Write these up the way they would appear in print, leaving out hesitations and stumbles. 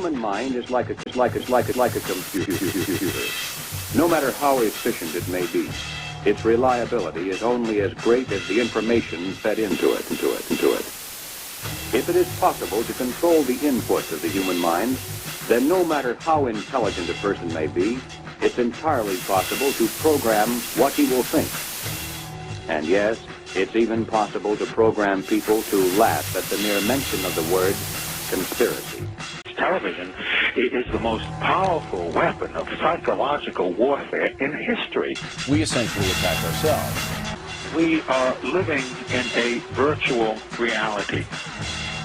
human mind is like a computer. No matter how efficient it may be, its reliability is only as great as the information fed into it. If it is possible to control the input of the human mind, then no matter how intelligent a person may be, it's entirely possible to program what he will think. And yes, it's even possible to program people to laugh at the mere mention of the word conspiracy. Television is the most powerful weapon of psychological warfare in history. We essentially attack ourselves. We are living in a virtual reality.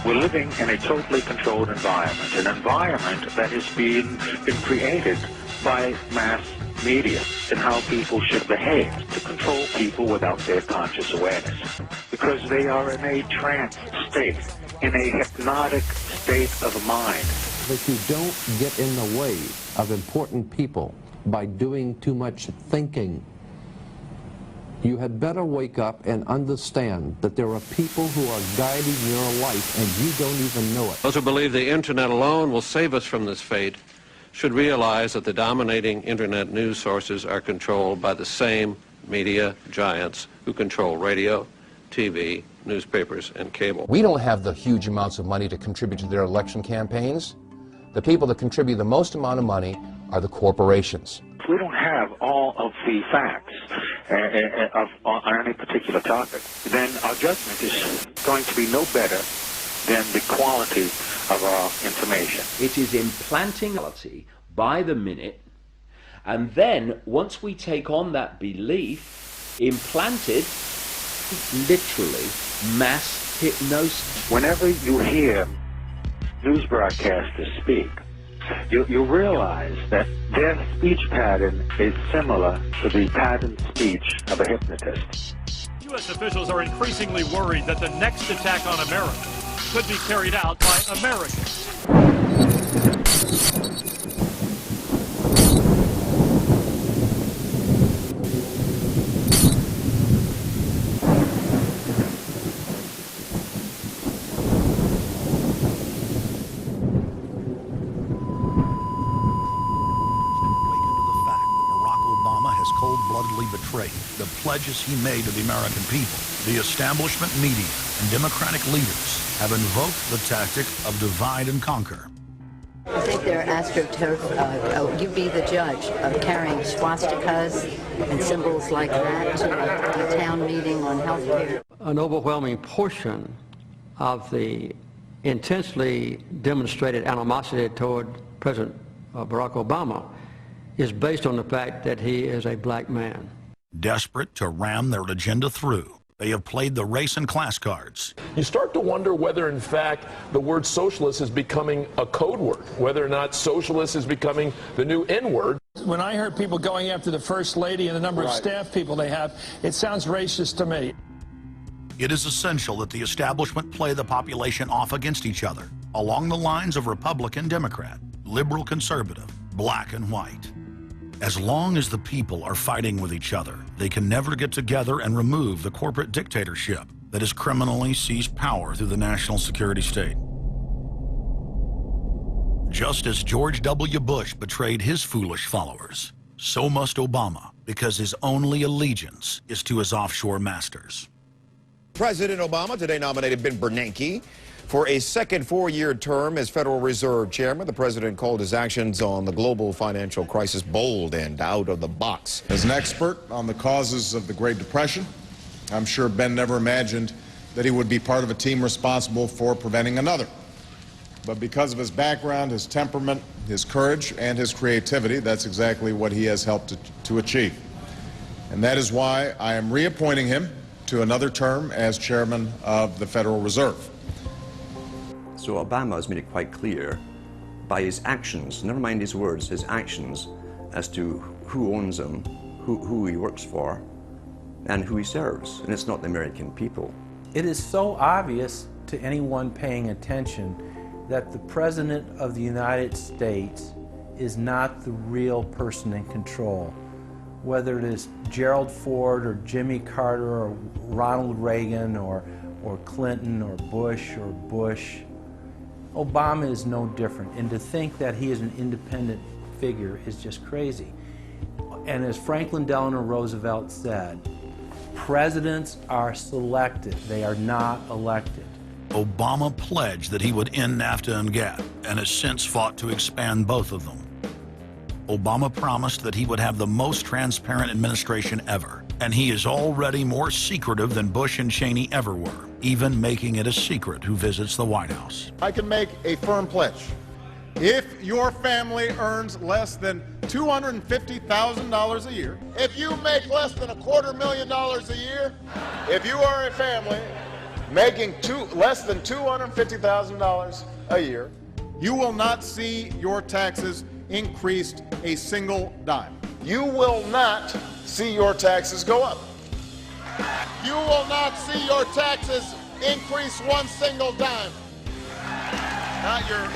We're living in a totally controlled environment, an environment that has been created by mass media and how people should behave to control people without their conscious awareness. Because they are in a trance state, in a hypnotic state of mind. That you don't get in the way of important people by doing too much thinking. You had better wake up and understand that there are people who are guiding your life and you don't even know it. Those who believe the internet alone will save us from this fate should realize that the dominating internet news sources are controlled by the same media giants who control radio, TV, newspapers, and cable. We don't have the huge amounts of money to contribute to their election campaigns. The people that contribute the most amount of money are the corporations. If we don't have all of the facts on any particular topic, then our judgment is going to be no better than the quality of our information. It is implanting reality by the minute, and then once we take on that belief, implanted, literally mass hypnosis. Whenever you hear news broadcasters speak, you realize that their speech pattern is similar to the pattern speech of a hypnotist. U.S. officials are increasingly worried that the next attack on America could be carried out by Americans. Cold-bloodedly betrayed the pledges he made to the American people. The establishment media and Democratic leaders have invoked the tactic of divide and conquer. I think they're astroturf. You be the judge of carrying swastikas and symbols like that to a town meeting on health care. An overwhelming portion of the intensely demonstrated animosity toward President Barack Obama is based on the fact that he is a black man. Desperate to ram their agenda through, they have played the race and class cards. You start to wonder whether, in fact, the word socialist is becoming a code word, whether or not socialist is becoming the new N-word. When I heard people going after the First Lady and the number of staff people they have, it sounds racist to me. It is essential that the establishment play the population off against each other, along the lines of Republican, Democrat, liberal, conservative, black and white. As long as the people are fighting with each other, they can never get together and remove the corporate dictatorship that has criminally seized power through the national security state. Just as George W. Bush betrayed his foolish followers, so must Obama, because his only allegiance is to his offshore masters. President Obama today nominated Ben Bernanke for a second four-year term as Federal Reserve Chairman. The president called his actions on the global financial crisis bold and out of the box. As an expert on the causes of the Great Depression, I'm sure Ben never imagined that he would be part of a team responsible for preventing another. But because of his background, his temperament, his courage, and his creativity, that's exactly what he has helped to achieve. And that is why I am reappointing him to another term as Chairman of the Federal Reserve. So Obama has made it quite clear by his actions, never mind his words, his actions, as to who owns him, who he works for, and who he serves, and it's not the American people. It is so obvious to anyone paying attention that the President of the United States is not the real person in control. Whether it is Gerald Ford or Jimmy Carter or Ronald Reagan or Clinton or Bush, Obama is no different, and to think that he is an independent figure is just crazy. And as Franklin Delano Roosevelt said, presidents are selected, they are not elected. Obama pledged that he would end NAFTA and GATT, and has since fought to expand both of them. Obama promised that he would have the most transparent administration ever, and he is already more secretive than Bush and Cheney ever were, even making it a secret who visits the White House. I can make a firm pledge. If your family earns less than $250,000 a year, if you make less than $250,000 a year, if you are a family making less than $250,000 a year, you will not see your taxes increased a single dime. You will not see your taxes go up. You will not see your taxes increase one single dime. Not your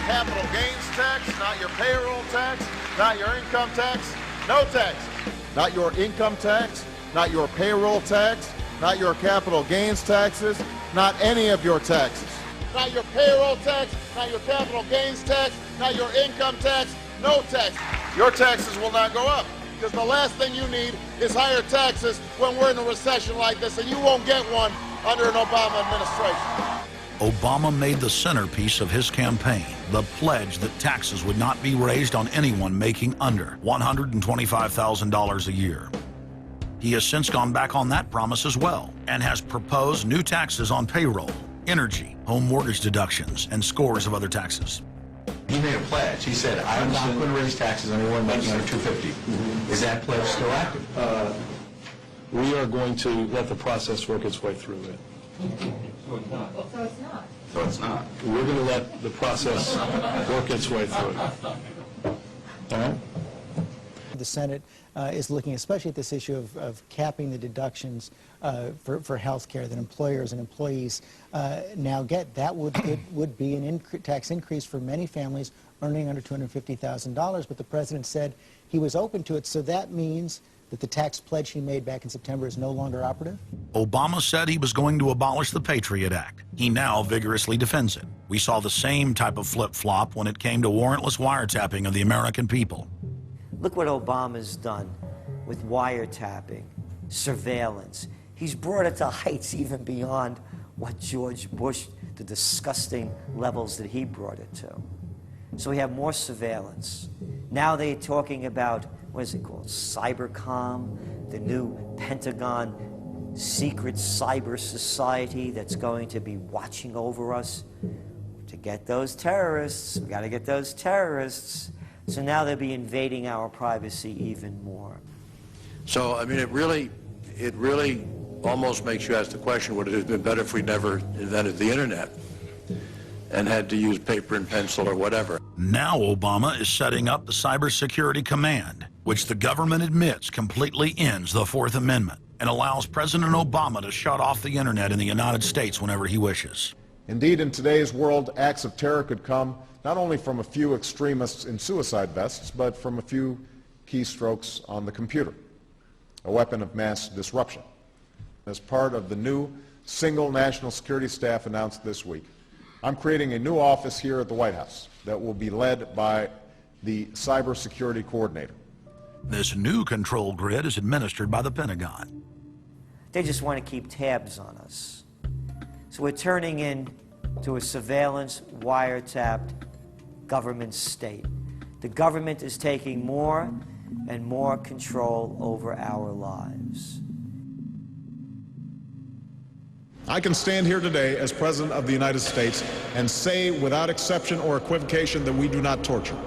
capital gains tax, not your payroll tax, not your income tax, no taxes. Not your income tax, not your payroll tax, not your capital gains taxes, not any of your taxes. Not your payroll tax, not your capital gains tax, not your income tax, no tax. Your taxes will not go up, because the last thing you need is higher taxes when we're in a recession like this, and you won't get one under an Obama administration. Obama made the centerpiece of his campaign the pledge that taxes would not be raised on anyone making under $125,000 a year. He has since gone back on that promise as well, and has proposed new taxes on payroll, energy, home mortgage deductions, and scores of other taxes. He made a pledge. He said, I'm not going to raise taxes on anyone making under $250,000. Is that pledge still active? We are going to let the process work its way through it. So it's not. So it's not. We're going to let the process work its way through it. All right? The Senate is looking especially at this issue of capping the deductions for health care that employers and employees now get. That would be an tax increase for many families earning under $250,000, but the president said he was open to it, so that means that the tax pledge he made back in September is no longer operative? Obama said he was going to abolish the Patriot Act. He now vigorously defends it. We saw the same type of flip-flop when it came to warrantless wiretapping of the American people. Look what Obama's done with wiretapping, surveillance. He's brought it to heights even beyond what George Bush, the disgusting levels that he brought it to. So we have more surveillance. Now they're talking about, what is it called, Cybercom, the new Pentagon secret cyber society that's going to be watching over us. To get those terrorists, we got to get those terrorists. So now they'll be invading our privacy even more. So, I mean, it really almost makes you ask the question, would it have been better if we never invented the internet and had to use paper and pencil or whatever? Now Obama is setting up the Cybersecurity Command, which the government admits completely ends the Fourth Amendment and allows President Obama to shut off the internet in the United States whenever he wishes. Indeed, in today's world, acts of terror could come not only from a few extremists in suicide vests, but from a few keystrokes on the computer, a weapon of mass disruption. As part of the new single national security staff announced this week, I'm creating a new office here at the White House that will be led by the cybersecurity coordinator. This new control grid is administered by the Pentagon. They just want to keep tabs on us. So we're turning into a surveillance, wiretapped government state. The government is taking more and more control over our lives. I can stand here today as President of the United States and say without exception or equivocation that we do not torture.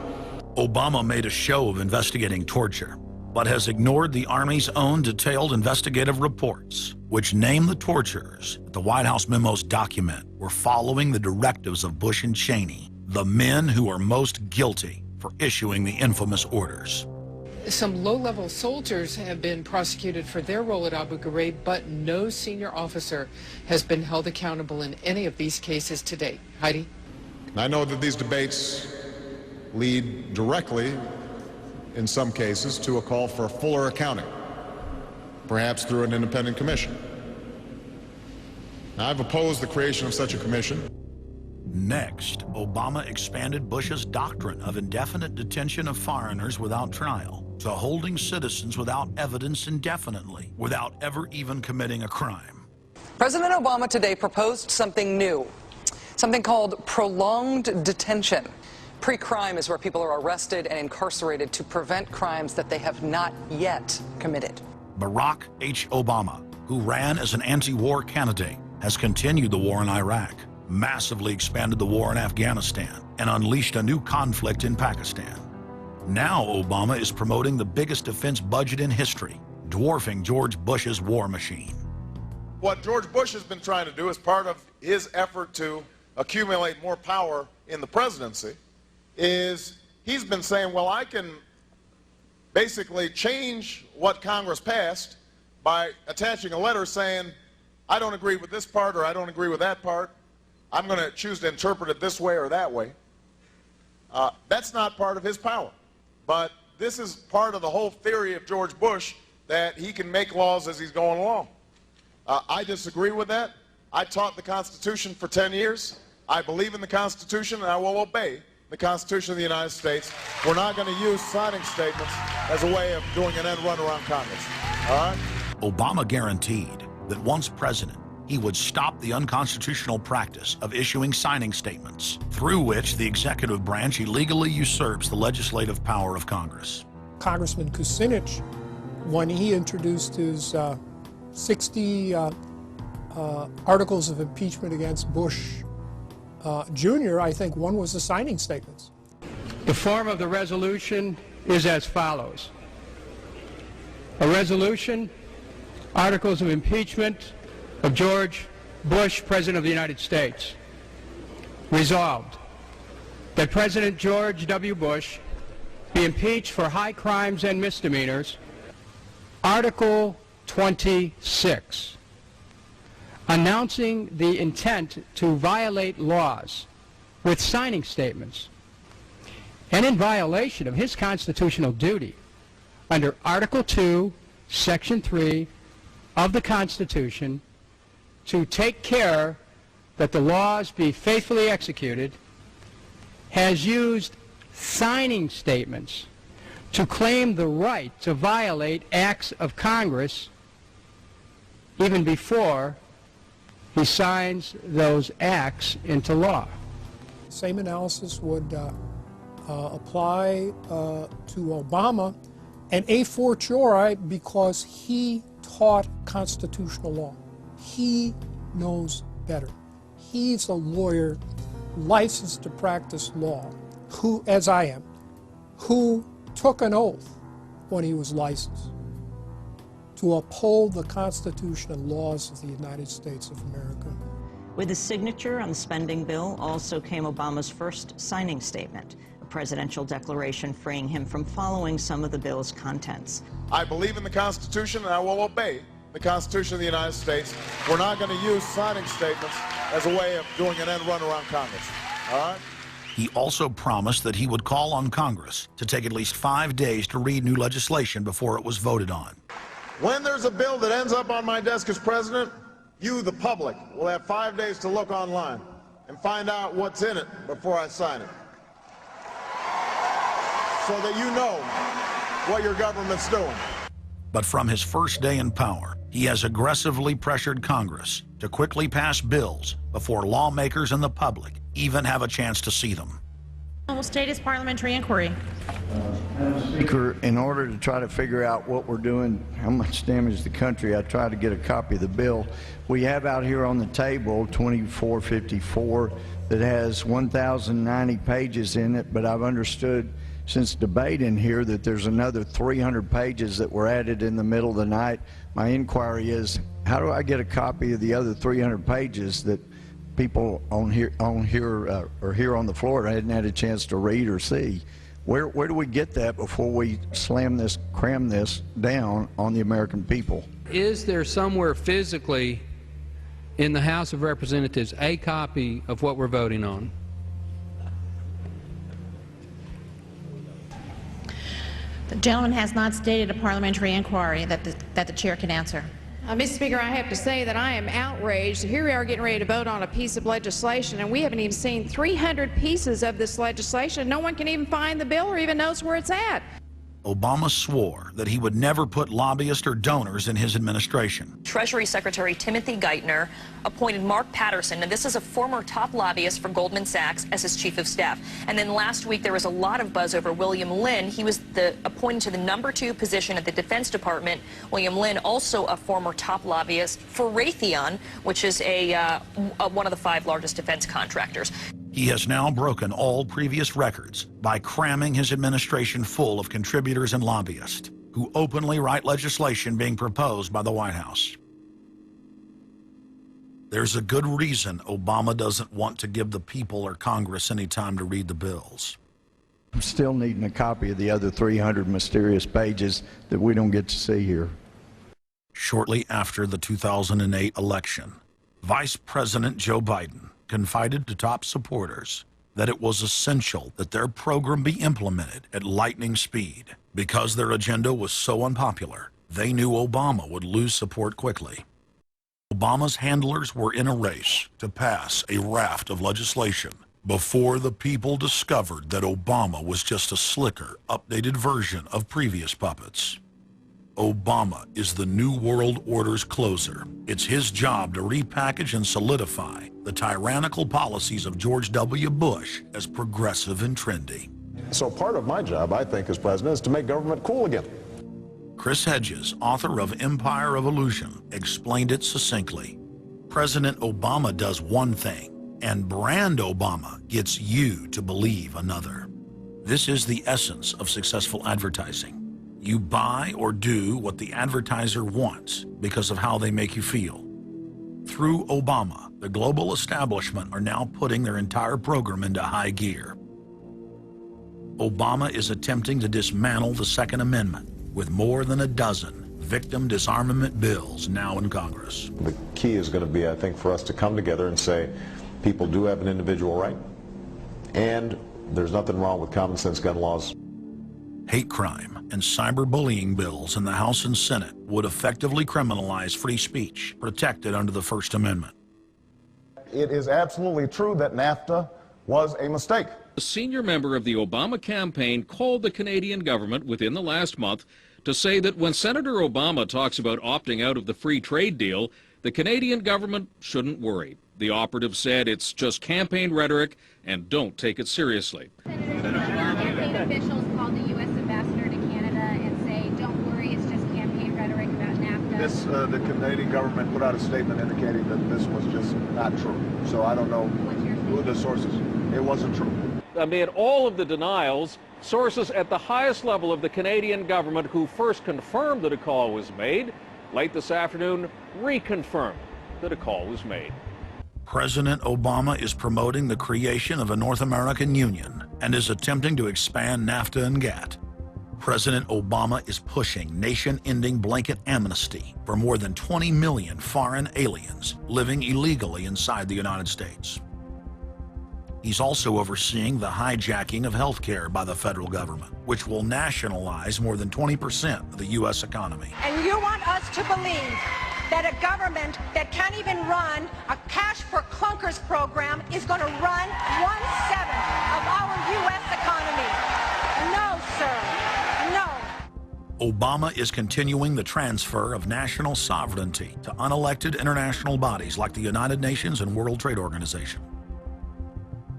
Obama made a show of investigating torture, but has ignored the Army's own detailed investigative reports, which name the torturers that the White House memos document were following the directives of Bush and Cheney, the men who are most guilty for issuing the infamous orders. Some low-level soldiers have been prosecuted for their role at Abu Ghraib, but no senior officer has been held accountable in any of these cases to date. Heidi? I know that these debates lead directly, in some cases, to a call for fuller accounting, perhaps through an independent commission. Now, I've opposed the creation of such a commission. Next, Obama expanded Bush's doctrine of indefinite detention of foreigners without trial to holding citizens without evidence indefinitely, without ever even committing a crime. President Obama today proposed something new, something called prolonged detention. Pre-crime is where people are arrested and incarcerated to prevent crimes that they have not yet committed. Barack H. Obama, who ran as an anti-war candidate, has continued the war in Iraq, massively expanded the war in Afghanistan, and unleashed a new conflict in Pakistan. Now Obama is promoting the biggest defense budget in history, dwarfing George Bush's war machine. What George Bush has been trying to do as part of his effort to accumulate more power in the presidency is he's been saying, well, I can basically change what Congress passed by attaching a letter saying, I don't agree with this part or I don't agree with that part. I'm going to choose to interpret it this way or that way. That's not part of his power. But this is part of the whole theory of George Bush, that he can make laws as he's going along. I disagree with that. I taught the Constitution for 10 years. I believe in the Constitution, and I will obey the Constitution of the United States. We're not going to use signing statements as a way of doing an end run around Congress. All right? Obama guaranteed that once president, he would stop the unconstitutional practice of issuing signing statements, through which the executive branch illegally usurps the legislative power of Congress. Congressman Kucinich, when he introduced his 60 articles of impeachment against Bush Jr., I think one was the signing statements. The form of the resolution is as follows. A resolution, articles of impeachment of George Bush, President of the United States. Resolved, that President George W. Bush be impeached for high crimes and misdemeanors. Article 26, announcing the intent to violate laws with signing statements, and in violation of his constitutional duty under Article 2, Section 3 of the Constitution, to take care that the laws be faithfully executed, has used signing statements to claim the right to violate acts of Congress even before he signs those acts into law. Same analysis would apply to Obama, and a fortiori because he taught constitutional law. He knows better. He's a lawyer licensed to practice law, who, as I am, who took an oath when he was licensed to uphold the Constitution and laws of the United States of America. With his signature on the spending bill also came Obama's first signing statement, a presidential declaration freeing him from following some of the bill's contents. I believe in the Constitution, and I will obey the Constitution of the United States. We're not going to use signing statements as a way of doing an end run around Congress. All right? He also promised that he would call on Congress to take at least 5 days to read new legislation before it was voted on. When there's a bill that ends up on my desk as president, you, the public, will have 5 days to look online and find out what's in it before I sign it, so that you know what your government's doing. But from his first day in power, he has aggressively pressured Congress to quickly pass bills before lawmakers and the public even have a chance to see them. Will state his parliamentary inquiry. Speaker, in order to try to figure out what we're doing, how much damage to the country, I tried to get a copy of the bill. We have out here on the table 2454 that has 1,090 pages in it, but I've understood since debate in here that there's another 300 pages that were added in the middle of the night. My inquiry is, how do I get a copy of the other 300 pages that people on here on the floor hadn't had a chance to read or see? Where do we get that before we cram this down on the American people? Is there somewhere physically in the House of Representatives a copy of what we're voting on? The gentleman has not stated a parliamentary inquiry that the chair can answer. Mr. Speaker, I have to say that I am outraged. Here we are getting ready to vote on a piece of legislation, and we haven't even seen 300 pieces of this legislation. No one can even find the bill or even knows where it's at. Obama swore that he would never put lobbyists or donors in his administration. Treasury Secretary Timothy Geithner appointed Mark Patterson, and this is a former top lobbyist for Goldman Sachs, as his chief of staff. And then last week there was a lot of buzz over William Lynn. He was appointed to the #2 position at the Defense Department. William Lynn, also a former top lobbyist for Raytheon, which is one of the 5 largest defense contractors. He has now broken all previous records by cramming his administration full of contributors and lobbyists who openly write legislation being proposed by the White House. There's a good reason Obama doesn't want to give the people or Congress any time to read the bills. I'm still needing a copy of the other 300 mysterious pages that we don't get to see here. Shortly after the 2008 election, Vice President Joe Biden confided to top supporters that it was essential that their program be implemented at lightning speed. Because their agenda was so unpopular, they knew Obama would lose support quickly. Obama's handlers were in a race to pass a raft of legislation before the people discovered that Obama was just a slicker, updated version of previous puppets. Obama is the New World Order's closer. It's his job to repackage and solidify the tyrannical policies of George W. Bush as progressive and trendy. So part of my job, I think, as president, is to make government cool again. Chris Hedges, author of Empire of Illusion, explained it succinctly. President Obama does one thing, and brand Obama gets you to believe another. This is the essence of successful advertising. You buy or do what the advertiser wants because of how they make you feel. Through Obama, the global establishment are now putting their entire program into high gear. Obama is attempting to dismantle the Second Amendment with more than a dozen victim disarmament bills now in Congress. The key is going to be, I think, for us to come together and say people do have an individual right, and there's nothing wrong with common sense gun laws. Hate crime and cyberbullying bills in the House and Senate would effectively criminalize free speech protected under the First Amendment. It is absolutely true that NAFTA was a mistake. A senior member of the Obama campaign called the Canadian government within the last month to say that when Senator Obama talks about opting out of the free trade deal, the Canadian government shouldn't worry. The operative said it's just campaign rhetoric and don't take it seriously. Campaign officials called the U.S. ambassador to Canada and say, don't worry, it's just campaign rhetoric about NAFTA. The Canadian government put out a statement indicating that this was just not true. So I don't know who the sources. It wasn't true. Amid all of the denials, sources at the highest level of the Canadian government who first confirmed that a call was made, late this afternoon reconfirmed that a call was made. President Obama is promoting the creation of a North American Union and is attempting to expand NAFTA and GATT. President Obama is pushing nation-ending blanket amnesty for more than 20 million foreign aliens living illegally inside the United States. He's also overseeing the hijacking of health care by the federal government, which will nationalize more than 20% of the U.S. economy. And you want us to believe that a government that can't even run a cash for clunkers program is going to run 1/7 of our U.S. economy. No, sir. No. Obama is continuing the transfer of national sovereignty to unelected international bodies like the United Nations and World Trade Organization.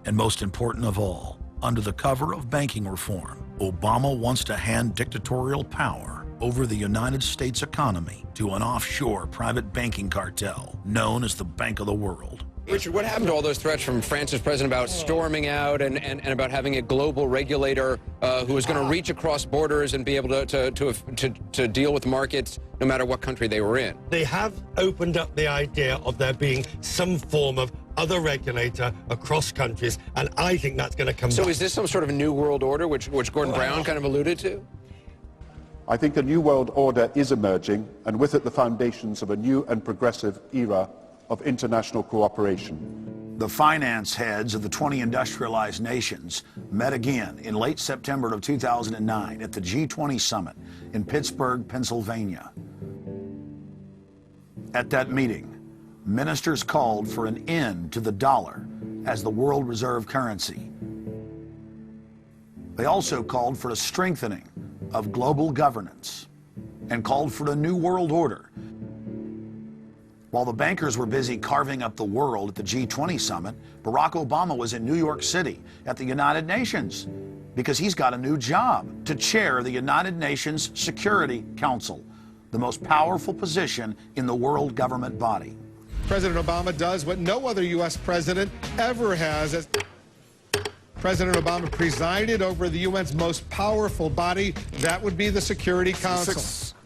And most important of all, under the cover of banking reform, Obama wants to hand dictatorial power over the United States economy to an offshore private banking cartel known as the Bank of the World. Richard, what happened to all those threats from France's president about storming out and about having a global regulator who was going to reach across borders and be able to deal with markets no matter what country they were in? They have opened up the idea of there being some form of other regulator across countries, and I think that's going to come back. So is this some sort of a new world order, which Gordon Brown kind of alluded to? I think a new world order is emerging, and with it the foundations of a new and progressive era of international cooperation. The finance heads of the 20 industrialized nations met again in late September of 2009 at the G20 summit in Pittsburgh, Pennsylvania. At that meeting, ministers called for an end to the dollar as the world reserve currency. They also called for a strengthening of global governance and called for a new world order. While the bankers were busy carving up the world at the G20 summit, Barack Obama was in New York City at the United Nations because he's got a new job to chair the United Nations Security Council, the most powerful position in the world government body. President Obama does what no other U.S. president ever has. As President Obama presided over the UN's most powerful body, that would be the Security Council.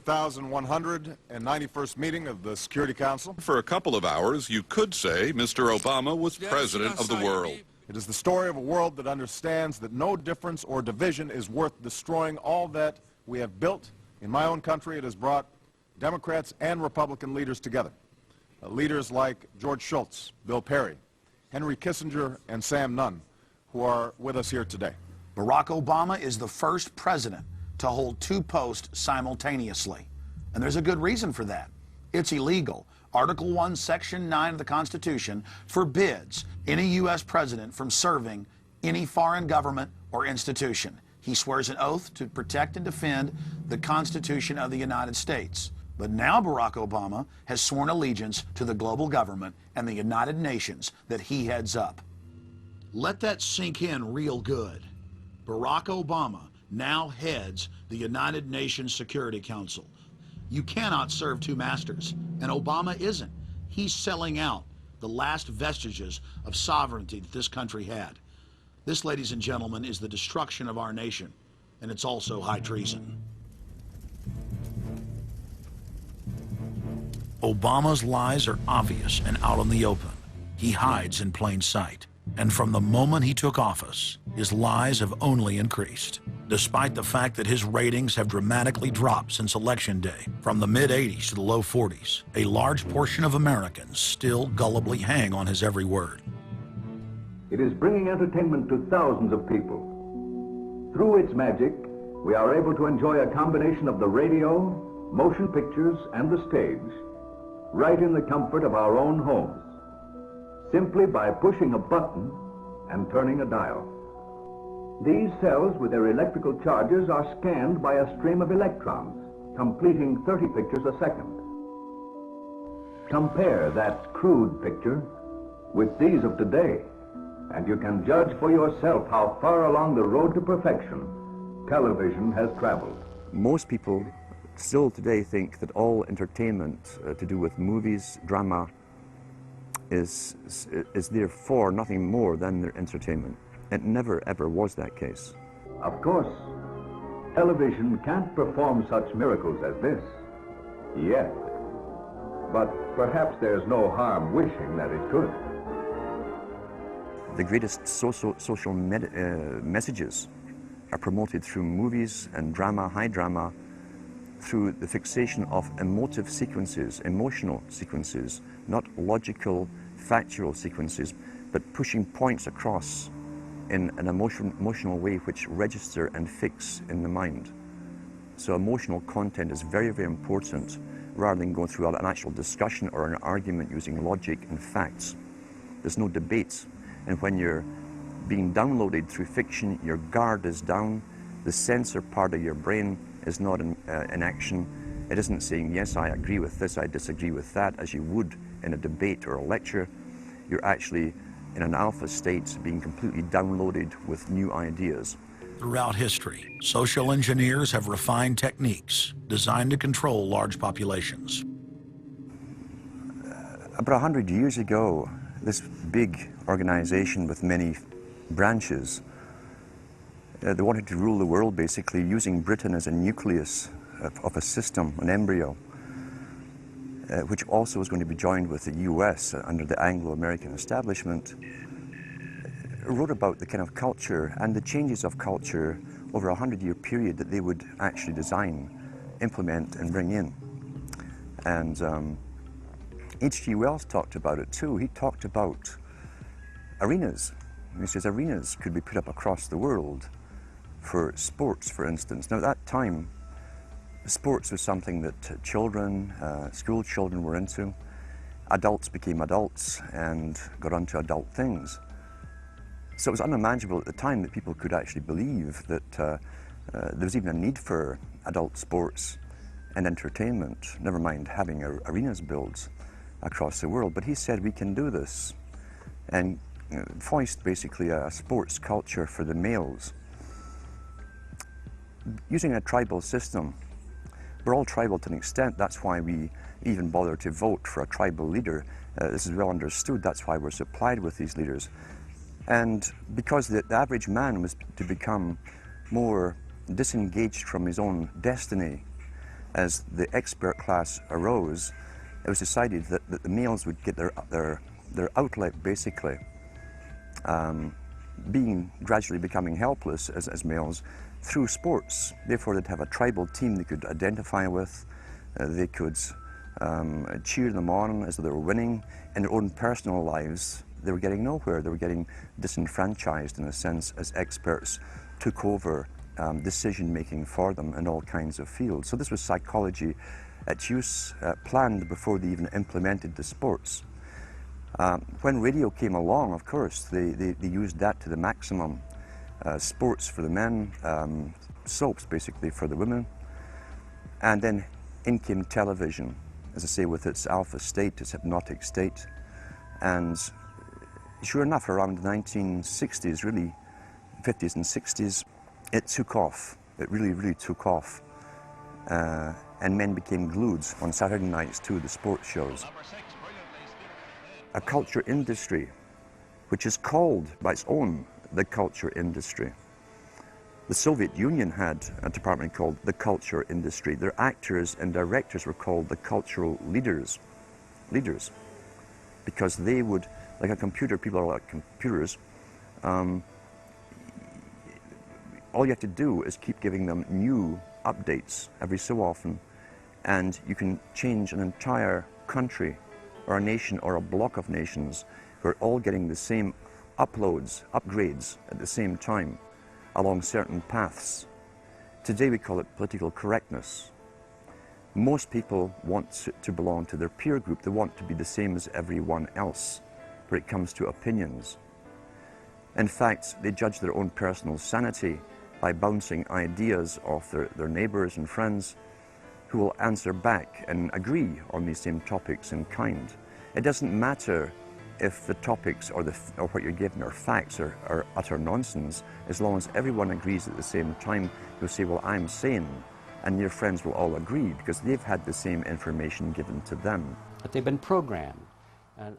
6,191st meeting of the Security Council. For a couple of hours, you could say Mr. Obama was president of the world. It is the story of a world that understands that no difference or division is worth destroying all that we have built. In my own country, it has brought Democrats and Republican leaders together. Leaders like George Shultz, Bill Perry, Henry Kissinger, and Sam Nunn, who are with us here today. Barack Obama is the first president to hold two posts simultaneously. And there's a good reason for that. It's illegal. Article 1, Section 9 of the Constitution forbids any U.S. president from serving any foreign government or institution. He swears an oath to protect and defend the Constitution of the United States. But now Barack Obama has sworn allegiance to the global government and the United Nations that he heads up. Let that sink in real good. Barack Obama now heads the United Nations Security Council. You cannot serve two masters, and Obama isn't. He's selling out the last vestiges of sovereignty that this country had. This, ladies and gentlemen, is the destruction of our nation, and it's also high treason. Obama's lies are obvious and out in the open. He hides in plain sight. And from the moment he took office, his lies have only increased, despite the fact that his ratings have dramatically dropped since Election Day, from the mid-80s to the low 40s. A large portion of Americans still gullibly hang on his every word. It is bringing entertainment to thousands of people. Through its magic, we are able to enjoy a combination of the radio, motion pictures, and the stage, right in the comfort of our own homes, simply by pushing a button and turning a dial. These cells with their electrical charges are scanned by a stream of electrons, completing 30 pictures a second. Compare that crude picture with these of today, and you can judge for yourself how far along the road to perfection television has traveled. Most people still today think that all entertainment to do with movies, drama, is therefore nothing more than their entertainment. It never ever was that case. Of course, television can't perform such miracles as this, yet. But perhaps there's no harm wishing that it could. The greatest social messages are promoted through movies and drama, high drama, through the fixation of emotive sequences, emotional sequences, not logical, factual sequences, but pushing points across in an emotional way which register and fix in the mind. So emotional content is very, very important, rather than going through an actual discussion or an argument using logic and facts. There's no debate. And when you're being downloaded through fiction, your guard is down, the censor part of your brain is not in action. It isn't saying, yes, I agree with this, I disagree with that, as you would in a debate or a lecture. You're actually in an alpha state, being completely downloaded with new ideas. Throughout history, social engineers have refined techniques designed to control large populations. About 100 years ago, this big organization with many branches, they wanted to rule the world basically using Britain as a nucleus of a system, an embryo, which also was going to be joined with the US under the Anglo-American establishment, wrote about the kind of culture and the changes of culture over a 100-year period that they would actually design, implement, and bring in. And H.G. Wells talked about it too. He talked about arenas. He says arenas could be put up across the world for sports, for instance. Now at that time, Sports was something that children, school children were into. Adults became adults and got onto adult things. So it was unimaginable at the time that people could actually believe that there was even a need for adult sports and entertainment, never mind having arenas built across the world. But he said we can do this, and voiced basically a sports culture for the males. Using a tribal system, we're all tribal to an extent. That's why we even bother to vote for a tribal leader. This is well understood. That's why we're supplied with these leaders. And because the average man was to become more disengaged from his own destiny as the expert class arose, it was decided that the males would get their outlet, basically, gradually becoming helpless as males through sports. Therefore, they'd have a tribal team they could identify with. They could cheer them on as they were winning. In their own personal lives, they were getting nowhere. They were getting disenfranchised, in a sense, as experts took over decision-making for them in all kinds of fields. So this was psychology at use, planned before they even implemented the sports. When radio came along, of course, they used that to the maximum. Sports for the men, soaps basically for the women, and then in came television, as I say, with its alpha state, its hypnotic state. And sure enough, around the 1960s, really, 50s and 60s, it took off. It really, really took off. And men became glued on Saturday nights to the sports shows. A culture industry, which is called by its own the culture industry. The Soviet Union had a department called the culture industry. Their actors and directors were called the cultural leaders, because they would, like a computer, people are like computers, all you have to do is keep giving them new updates every so often, and you can change an entire country or a nation or a block of nations who are all getting the same upgrades at the same time along certain paths. Today we call it political correctness. Most people want to belong to their peer group. They want to be the same as everyone else when it comes to opinions. In fact, they judge their own personal sanity by bouncing ideas off their neighbors and friends who will answer back and agree on these same topics in kind. It doesn't matter if the topics or what you're given are facts or utter nonsense, as long as everyone agrees at the same time. You'll say, well, I'm sane, and your friends will all agree because they've had the same information given to them. But they've been programmed. And